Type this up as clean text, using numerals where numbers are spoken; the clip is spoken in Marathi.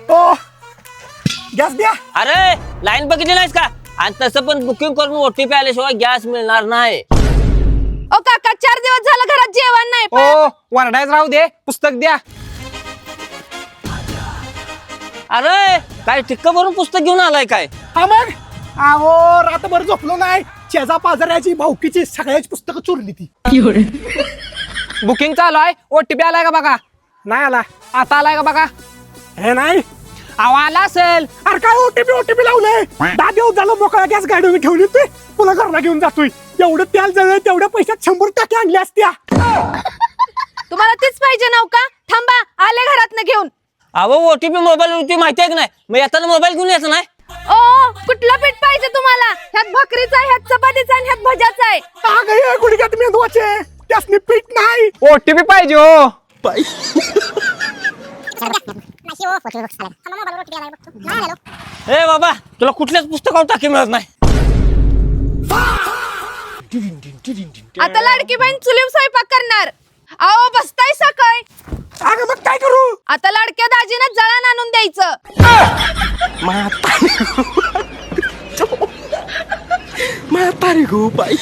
ओ गॅस द्या. अरे लाईन बघितली नाहीस का? आणि तसं पण बुकिंग करून ओटीपी आल्याशिवाय गॅस मिळणार नाही. ओ काका 4 दिवस झालं घरात जेवण नाही. ओ वरडायच राहू दे, पुस्तक द्या. अरे काय टिक्क भरून पुस्तक घेऊन आलाय काय? हा मग अहो रात्रभर झोपलो नाही. शेजा पाजाऱ्याची भाऊकीची सगळ्याची पुस्तकं चोरली ती. बुकिंग चालू आहे. ओटीपी आलाय का बघा? नाही आला. आता आलाय का बघा? हे नाही. अहो आला असेल. अरे काय ओटीपी लावलंय. 10 दिवस झालं मोकळा गॅस गाडी ठेवली होती. पुन्हा घरला घेऊन जातोय. एवढं तेल जळलं तेवढ्या पैशात 100 टाके आणले असत्या. तुम्हाला तीच पाहिजे नव का? थांबा आले घरात घेऊन. अहो ओटीपी मोबाईल वरती माहिती आहे की नाही? मग येताना मोबाईल घेऊन यायचं नाही. ओ कुठलं पीठ पाहिजे तुम्हाला? ह्यात भाकरीचा आहे, ह्यात चपातीचा आणि ह्यात भज्याचा आहे. काय गुडघ्यात मेंदवाचे त्यासनी पीठ नाही. ओटीपी पाहिजे हो. ए बाबा तुला कुठल्याच पुस्तकावर टाकी मिळत नाही. आता लाडकी बहीण चुलीवर स्वयंपाक करणार. अहो बसताय सकाळी. अगं मग काय करू? आता लाडक्या दाजीनं जळण आणून द्यायचं. म्हातारी गो बाई.